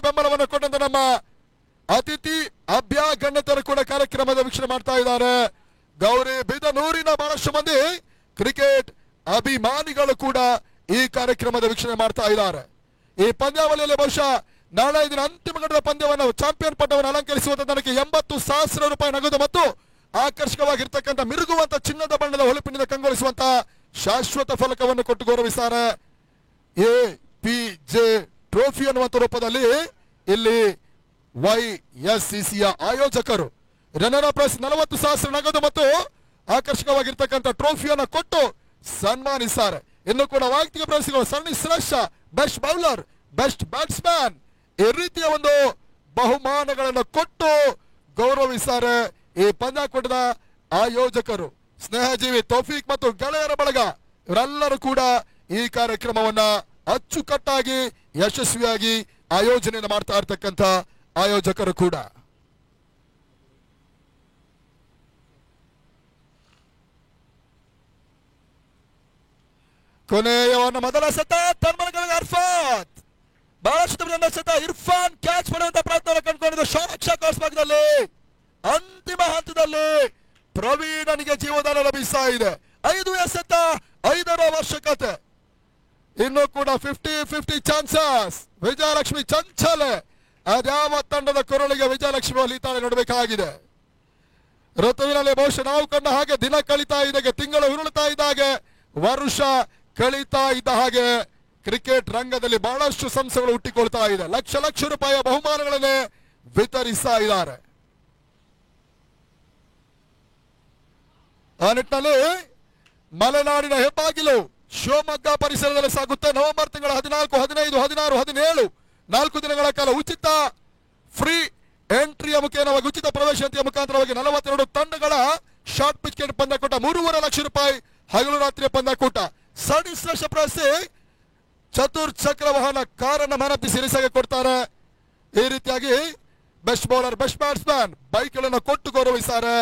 ಬೆಂಬಲವನ್ನು ಕೊಟ್ಟಂತ ನಮ್ಮ ಅತಿಥಿ ಅಭ್ಯಾಗಣ್ಯತರು ಕೂಡ ಕಾರ್ಯಕ್ರಮದ ವೀಕ್ಷಣೆ ಮಾಡ್ತಾ ಇದ್ದಾರೆ. ಗೌರಿಬಿದನೂರಿನ ಬಹಳಷ್ಟು ಮಂದಿ ಕ್ರಿಕೆಟ್ ಅಭಿಮಾನಿಗಳು ಕೂಡ ಈ ಕಾರ್ಯಕ್ರಮದ ವೀಕ್ಷಣೆ ಮಾಡ್ತಾ ಇದ್ದಾರೆ. ಈ ಪಂದ್ಯಾವಳಿಯಲ್ಲಿ ಬಹುಶಃ ನಾಳೆ ದಿನ ಅಂತಿಮ ಘಟ್ಟದ ಪಂದ್ಯವನ್ನು ಚಾಂಪಿಯನ್ ಪಟ್ಟವನ್ನು ಅಲಂಕರಿಸುವಂತ ನನಗೆ 80,000 ರೂಪಾಯಿ ನಗದು ಮತ್ತು ಆಕರ್ಷಕವಾಗಿರ್ತಕ್ಕಂಥ ಮಿರುಗುವಂತ ಚಿನ್ನದ ಬಣ್ಣದ ಹೊಳಪಿನಿಂದ ಕಂಗೊಳಿಸುವಂತ ಶಾಶ್ವತ ಫಲಕವನ್ನು ಕೊಟ್ಟು ಗೌರವಿಸುತ್ತಾರೆ. APJ ಟ್ರೋಫಿ ಅನ್ನುವಂತ ರೂಪದಲ್ಲಿ ಇಲ್ಲಿ YSCCಯ ಆಯೋಜಕರು ರನ್ನರ್ ಪ್ರೈಸ್ 40,000 ನಗದು ಮತ್ತು ಆಕರ್ಷಕವಾಗಿರ್ತಕ್ಕಂಥ ಟ್ರೋಫಿಯನ್ನು ಕೊಟ್ಟು ಸನ್ಮಾನಿಸುತ್ತಾರೆ. ಇನ್ನು ಕೂಡ ವೈಯಕ್ತಿಕ ಪ್ರಶಸ್ತಿಗಳು ಸರಣಿ ಶ್ರೇಷ್ಠ, ಬೆಸ್ಟ್ ಬೌಲರ್, ಬೆಸ್ಟ್ ಬ್ಯಾಟ್ಸ್ಮನ್ ಈ ರೀತಿಯ ಒಂದು ಬಹುಮಾನಗಳನ್ನು ಕೊಟ್ಟು ಗೌರವಿಸುತ್ತಾರೆ ಈ ಪಂದ್ಯಾಕೂಟದ ಆಯೋಜಕರು. ಸ್ನೇಹಜೀವಿ ತೌಫೀಕ್ ಮತ್ತು ಗೆಳೆಯರ ಬಳಗ ಇವರೆಲ್ಲರೂ ಕೂಡ ಈ ಕಾರ್ಯಕ್ರಮವನ್ನ ಅಚ್ಚುಕಟ್ಟಾಗಿ ಯಶಸ್ವಿಯಾಗಿ ಆಯೋಜನೆಯನ್ನು ಮಾಡ್ತಾ ಇರ್ತಕ್ಕಂಥ ಆಯೋಜಕರು ಕೂಡ. ಕೊನೆಯವನ್ನ ಮೊದಲ ಸತ ತನ್ಮಲಗಳಿಗೆ ಅರ್ಫಾತ್, ಬಹಳಷ್ಟು ಸತ ಇರ್ಫಾನ್ ಕ್ಯಾಚ್ ಮಾಡುವಂತ ಪ್ರಯತ್ನ ಕಂಡುಕೊಂಡಿದ್ದು ಶಾರ್ಟ್ ಭಾಗದಲ್ಲಿ ಅಂತಿಮ ಹಂತದಲ್ಲಿ ಪ್ರವೀಣನಿಗೆ ಜೀವದಾನ ಲಭಿಸ್ತಾ ಇದೆ. 5 ಎಸೆತ 5ರ ಅವಶ್ಯಕತೆ, ಇನ್ನು ಕೂಡ 50-50 ಚಾನ್ಸಸ್. ವಿಜಯಲಕ್ಷ್ಮಿ ಚಂಚಲೆ, ಅದ್ಯಾವ ತಂಡದ ಕೊರಳಿಗೆ ವಿಜಯಲಕ್ಷ್ಮಿ ಒಲಿತಾಳೆ ನೋಡಬೇಕಾಗಿದೆ. ಋತುವಿನಲ್ಲಿ ಬಹುಶಃ ನಾವು ಕಂಡ ಹಾಗೆ ದಿನ ಕಳೀತಾ ಇದ್ದಾಗೆ, ತಿಂಗಳು ಉರುಳುತ್ತಾ ಇದ್ದಾಗೆ, ವರ್ಷ ಕಳೀತಾ ಇದ್ದ ಹಾಗೆ ಕ್ರಿಕೆಟ್ ರಂಗದಲ್ಲಿ ಬಹಳಷ್ಟು ಸಂಸ್ಥೆಗಳು ಹುಟ್ಟಿಕೊಳ್ತಾ ಇದೆ. ಲಕ್ಷ ರೂಪಾಯಿಯ ಬಹುಮಾನಗಳನ್ನೇ ವಿತರಿಸ್ತಾ ಇದ್ದಾರೆ. ಆ ನಿಟ್ಟಿನಲ್ಲಿ ಮಲೆನಾಡಿನ ಹೆಬ್ಬಾಗಿಲು ಶಿವಮೊಗ್ಗ ಪರಿಸರದಲ್ಲಿ ಸಾಗುತ್ತೆ. ನವೆಂಬರ್ ತಿಂಗಳ 14, 15, 16, 17 4 ದಿನಗಳ ಕಾಲ ಉಚಿತ ಫ್ರೀ ಎಂಟ್ರಿಯ ಮುಖೇನವಾಗಿ ಉಚಿತ ಪ್ರವೇಶಾತಿಯ ಮುಖಾಂತರವಾಗಿ 42 ತಂಡಗಳ ಶಾರ್ಟ್ ಪಿಚ್ ಕ್ರಿಕೆಟ್ ಪಂದ್ಯಾಕೂಟ, 3.5 ಲಕ್ಷ ರೂಪಾಯಿ ಹಗಲು ರಾತ್ರಿಯ ಪಂದ್ಯಾಕೂಟ. ಸರಣಿ ಶ್ರೇಷ್ಠ ಪ್ರಶಸ್ತಿ ಚತುರ್ಚಕ್ರ ವಾಹನ ಕಾರನ್ನ ಮ್ಯಾನ್ ಆಫ್ ದಿ ಸೀರೀಸ್ ಆಗಿ ಕೊಡ್ತಾರೆ. ಈ ರೀತಿಯಾಗಿ ಬೆಸ್ಟ್ ಬೌಲರ್, ಬೆಸ್ಟ್ ಬ್ಯಾಟ್ಸ್ಮನ್ ಬೈಕ್ಗಳನ್ನು ಕೊಟ್ಟು ಗೌರವಿಸುತ್ತಾರೆ.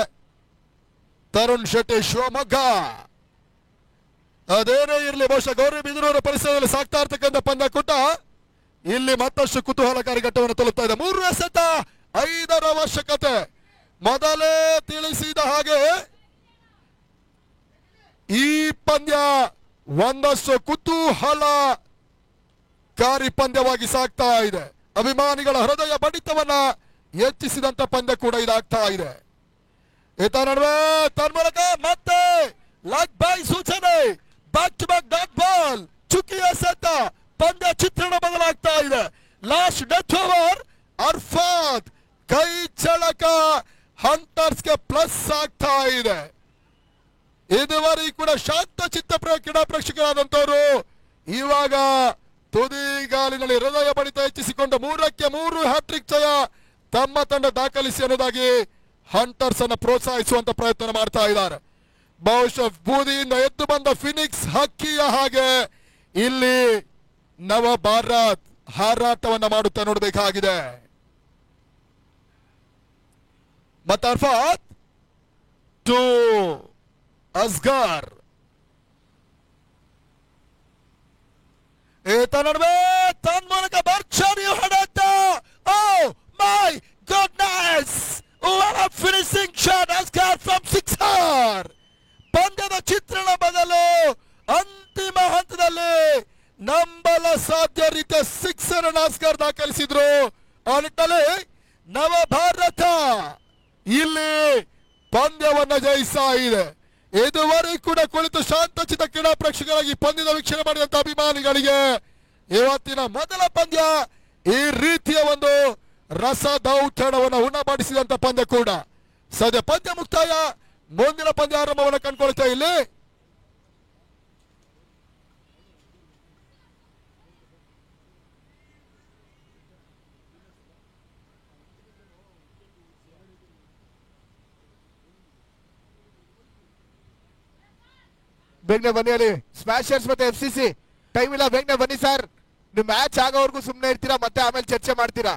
ತರುಣ್ ಶೆಟ್ಟಿ ಶಿವಮೊಗ್ಗ. ಅದೇನೇ ಇರಲಿ, ಬಹುಶಃ ಗೌರಿಬಿದನೂರು ಪರಿಸರದಲ್ಲಿ ಸಾಕ್ತಾ ಇರ್ತಕ್ಕಂಥ ಪಂದ್ಯಾಕೂಟ ಇಲ್ಲಿ ಮತ್ತಷ್ಟು ಕುತೂಹಲಕಾರಿ ಘಟ್ಟವನ್ನು ತಲುಪ್ತಾ ಇದೆ. 3 ಎಸೆತ 5ರ ಅವಶ್ಯಕತೆ. ಮೊದಲೇ ತಿಳಿಸಿದ ಹಾಗೆ ಈ ಪಂದ್ಯ ಒಂದಷ್ಟು ಕುತೂಹಲಕಾರಿ ಪಂದ್ಯವಾಗಿ ಸಾಗ್ತಾ ಇದೆ. ಅಭಿಮಾನಿಗಳ ಹೃದಯ ಬಡಿತವನ್ನ ಹೆಚ್ಚಿಸಿದಂತ ಪಂದ್ಯ ಕೂಡ ಇದಾಗ್ತಾ ಇದೆ. ಈತ ನಡುವೆ ತನ್ಮೂಲಕ ಮತ್ತೆ ಲಾಕ್ ಬೈ ಸೂಚನೆ, back to back dot ball, ಚುಕ್ಕಿ ಎಸೆತ, ಪಂದ್ಯ ಚಿತ್ರಣ ಬದಲಾಗ್ತಾ ಇದೆ. ಲಾಸ್ಟ್ ಡೆತ್ ಓವರ್ ಅರ್ಫಾತ್ ಕೈ ಚಳಕ ಹಂಟರ್ಸ್ಗೆ ಪ್ಲಸ್ ಆಗ್ತಾ ಇದೆ. ಇದುವರೆಗೂ ಕೂಡ ಶಾಂತ ಚಿತ್ತ ಕ್ರೀಡಾ ಪ್ರೇಕ್ಷಕರಾದಂತವರು ಇವಾಗ ತುದಿಗಾಲಿನಲ್ಲಿ ಹೃದಯ ಬಡಿತ ಹೆಚ್ಚಿಸಿಕೊಂಡು 3ಕ್ಕೆ 3 ಹ್ಯಾಟ್ರಿಕ್ ಜಯ ತಮ್ಮ ತಂಡ ದಾಖಲಿಸಿ ಅನ್ನೋದಾಗಿ ಹಂಟರ್ಸ್ ಅನ್ನು ಪ್ರೋತ್ಸಾಹಿಸುವಂತ ಪ್ರಯತ್ನ ಮಾಡ್ತಾ ಇದ್ದಾರೆ. ಬಹುಶಃ ಬೂದಿಯಿಂದ ಎದ್ದು ಬಂದ ಫಿನಿಕ್ಸ್ ಹಕ್ಕಿಯ ಹಾಗೆ ಇಲ್ಲಿ ನವ ಭಾರತ್ ಹಾರಾಟವನ್ನ ಮಾಡುತ್ತಾ ನೋಡಬೇಕಾಗಿದೆ. ಮತ್ತೆ ಅರ್ಫಾತ್ ಟು ಅಸ್ಗರ್. ಈತ ನಡುವೆ ತನ್ಮೂಲಕ ಭರ್ಜರಿ ಹೊಡೆತ. Oh my goodness, what a finishing shot Asghar from 6. ಪಂದ್ಯದ ಚಿತ್ರಣ ಬದಲು ಅಂತಿಮ ಹಂತದಲ್ಲಿ ನಂಬಲ ಸಾಧ್ಯ ರೀತಿಯ 6 ರನ್ ಅಸ್ಗರ್ ದಾಖಲಿಸಿದ್ರು. ಆ ನಿಟ್ಟಿನಲ್ಲಿ ನವ ಭಾರತ ಇಲ್ಲಿ ಪಂದ್ಯವನ್ನ ಜಯಿಸ್ತಾ ಇದೆ. ಇದುವರೆಗೂ ಕೂಡ ಕುಳಿತು ಶಾಂತಚಿತ್ತ ಕ್ರೀಡಾ ಪ್ರೇಕ್ಷಕರಾಗಿ ಪಂದ್ಯದ ವೀಕ್ಷಣೆ ಮಾಡಿದಂತ ಅಭಿಮಾನಿಗಳಿಗೆ ಇವತ್ತಿನ ಮೊದಲ ಪಂದ್ಯ ಈ ರೀತಿಯ ಒಂದು ರಸದೌತಣವನ್ನು ಉಣಬಡಿಸಿದಂತ ಪಂದ್ಯ ಕೂಡ. ಸದ್ಯ ಪಂದ್ಯ ಮುಕ್ತಾಯ, ಮುಂದಿನ ಪಂದ್ಯ ಆರಂಭವನ್ನು ಕಂಡುಕೊಳ್ತಾ ಇಲ್ಲಿ ಬೇಗನೆ ಬನ್ನಿ. ಅಲ್ಲಿ ಸ್ಮ್ಯಾಶರ್ಸ್ ಮತ್ತೆ FCC ಟೈಮ್ ಇಲ್ಲ, ಬೇಗನೆ ಬನ್ನಿ ಸರ್. ನೀವು ಮ್ಯಾಚ್ ಆಗೋವರೆಗೂ ಸುಮ್ಮನೆ ಇರ್ತೀರಾ, ಮತ್ತೆ ಆಮೇಲೆ ಚರ್ಚೆ ಮಾಡ್ತೀರಾ.